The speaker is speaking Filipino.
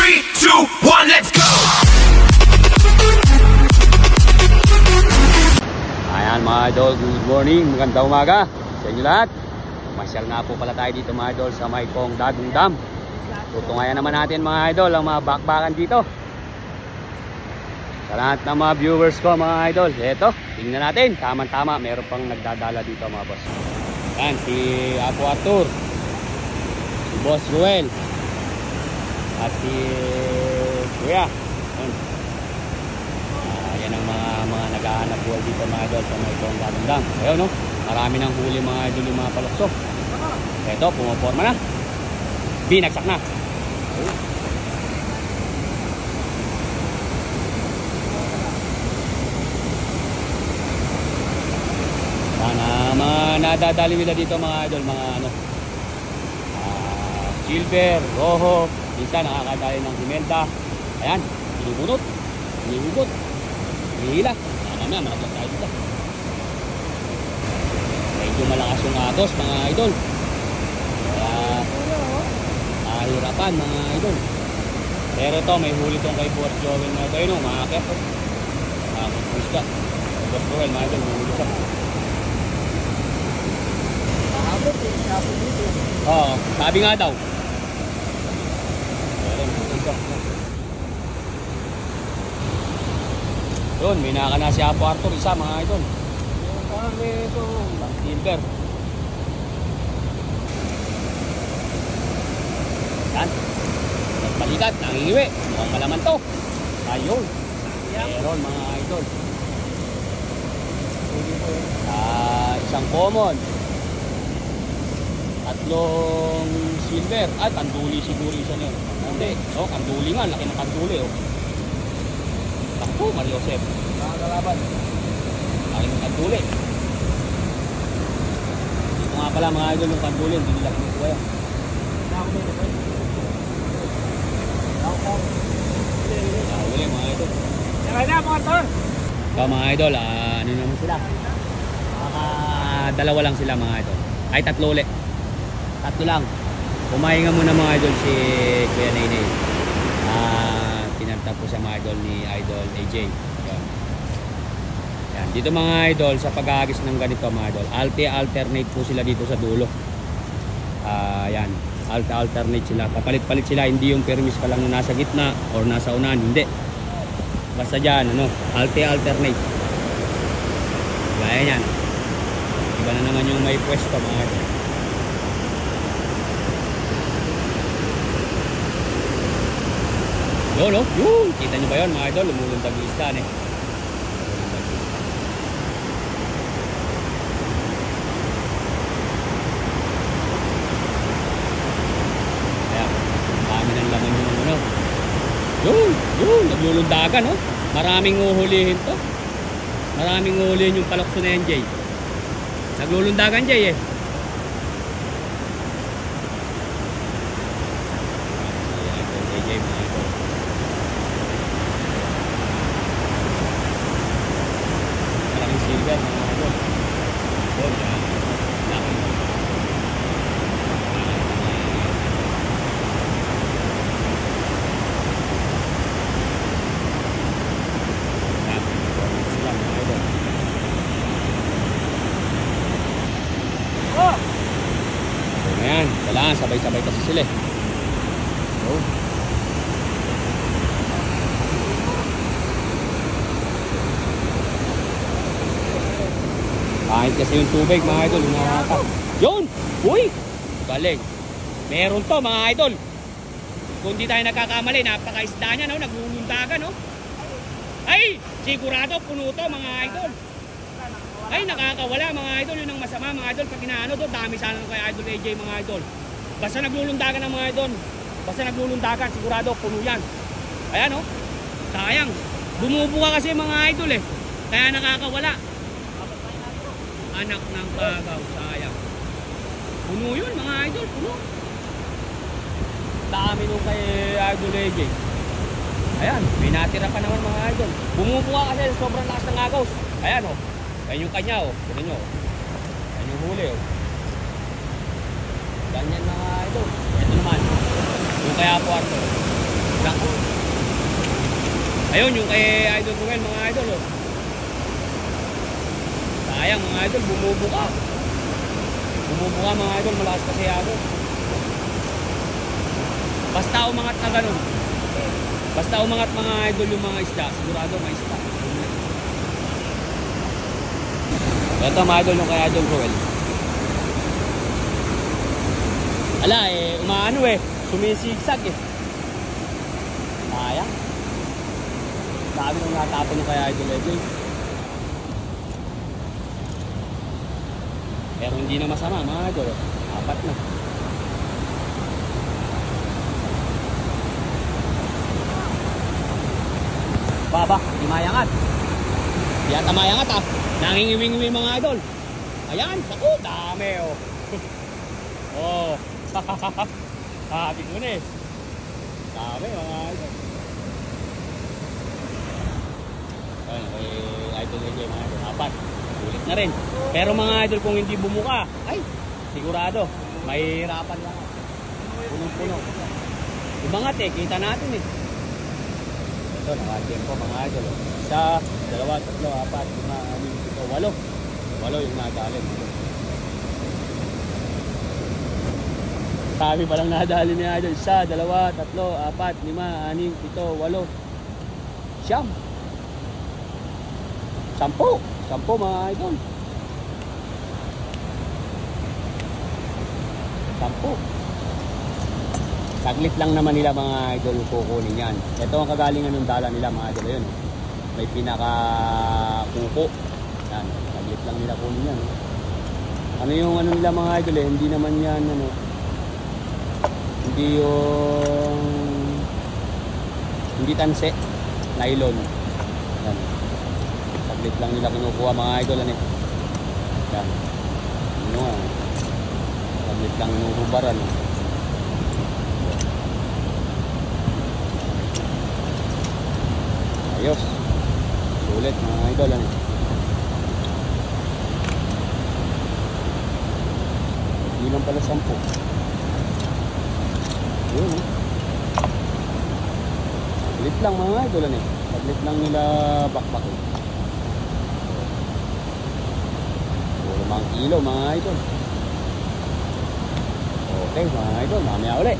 3, 2, 1, let's go! Ayan mga idol, good morning, magandang umaga sa inyo lahat. Masyal nga po pala tayo dito mga idol sa may Kong Dagong Dam. Tutungayan naman natin mga idol ang mga bakbakan dito. Sa lahat ng mga viewers ko mga idol, eto, tingnan natin, tama-tama, meron pang nagdadala dito mga boss. Yan, si Apo Arthur, si Boss Ruel, at si Kuya. Yan ang mga naghahanap buhay dito mga idol sa may Kong Dagong Dam. Ayun no, marami ng huli mga idol yung mga paluksok. Eto, pumaporma na, binagsak na. Mga nadadali nila dito mga idol, mga ano, silver, rojo, minsan nakakadali ng himelda. Ayan, inubunot, inihugot, inihila. Mamaya malaglag tayo dito. Medyo malakas yung atos mga idol, kaya mahirapan mga idol. Pero ito may huli tong kay Boss Joel na ito, yun o, makakit o, makakit ka Boss Joel mga idol, mahuli siya. Oo, sabi nga daw. Yun, may naka na si Apo Arthur, isa mga idol. Pang silver. Yan, nagbalikat, nangingiwi. Mukhang malaman to. Ayun, meron mga idol. Isang common, tatlong silver. Ay, kanduli siguro isa na yun. Hindi, oh, kanduli nga, laki ng kanduli oh. Takpo, Mario Joseph, nakakalaban, laki ng kanduli. Dito nga pala mga idol yung kanduli, hindi nila kinukuha yan. Nakahuli mga idol. So mga idol, ano naman sila, dalawa lang sila mga idol. Ay, tatlo ulit. Tatlo lang. Kumahinga muna mga idol si Kuya Nainay. Pinantap po sa mga idol ni Idol AJ. Yan. Yan. Dito mga idol, sa pag-aagis ng ganito mga idol, alternate po sila dito sa dulo. Yan. Alternate sila. Papalit-palit sila. Hindi yung permis ka lang na nasa gitna or nasa unahan. Hindi. Basta dyan, ano, alternate. Gaya yan. Iba na naman yung may pwesto mga idol. Yun, no? Yun! Kita nyo ba yun mga idol? Lumulundag yung isdan eh. Ayan, dami ng laman yung ano. Yun! Yun! Naglulundagan, no? Maraming uhulihin to. Maraming uhulihin yung palokso na yan, Jay. Naglulundagan, Jay eh. Ayan, kailangan sabay-sabay kasi sila eh. Oh. Kahit kasi yung tubig mga idol, umahata. Yun! Uy! Galing. Meron to mga idol. Kung di tayo nagkakamali, napaka-isda niya, no? Naglulundagan, no? Ay! Sigurado, puno to mga idol. Ay, nakakawala mga idol. Yun ang masama mga idol. Pag inaano to, dami sana kay Idol AJ mga idol. Basta naglulundagan ng mga idol. Basta naglulundagan, sigurado, puno yan. Ayan, no? Sayang. Bumubuka kasi mga idol eh. Kaya nakakawala. Anak ng kagaw, sayang. Puno yun mga idol, puno. Dami nung kay Idol AJ. Ayan, may natira pa naman mga idol. Bumubuka kasi sobrang lakas ng agaws. Ayan o, ayan yung kanya o. Tignan nyo o. Ayan yung huli o. Ganyan mga idol. Ito naman, yung kaya po Arthur. Ayun, yung kay Idol Ruel, mga idol, oh. Sayang, mga idol, bumubuka. Bumubuka, mga idol, malakas kasi agad. Basta umangat na ganun. Basta umangat, mga idol, yung mga isda, sigurado may isda. Ito, mga idol, yung kay Idol Ruel. Ala, umaano sumisigsag sayang. Dami nung natapon yung kay Idol AJ. Pero hindi na masama, mga idol. 4 na. Baba, di mayangat. Di ata mayangat nangingiwing-iwi, mga idol. Ayan, naku, dami oh. Sabi ko na dami, mga idol. Ayun, kay Idol AJ, mga idol, 4. Ulit na rin. Pero mga idol, kung hindi bumuka, ay, sigurado, may hirapan lang. Punong-puno. Umangat kita natin Ito, nakatempo, mga idol. 1, 2, 3, 4, 5, 6, 7, 8. 8 yung nadalin. Kami palang nadali ni Idol. 1, 2, 3, 4, 5, 6, 7, 8, 9, 10. 10 mga idol. 10. Saglit lang naman nila, mga idol, kukunin yan. Ito ang kagalingan ng dala nila, mga idol. Ayun, may pinaka kuko. Yan, saglit lang nila kunin yan. Ano yung ano nila, mga idol, hindi naman yan hindi yung hindi tanse, nylon. Yan, saglit lang nila kinukuha, mga idol. Yan, ano nga, saglit lang inuhubaran. Ayos, sulit, mga idol. Hindi lang pala 10. Yun, saglit lang, mga idol. Saglit lang nila bakbak. Puro mga kilo, mga idol. Okay, mga idol, mamaya ulit.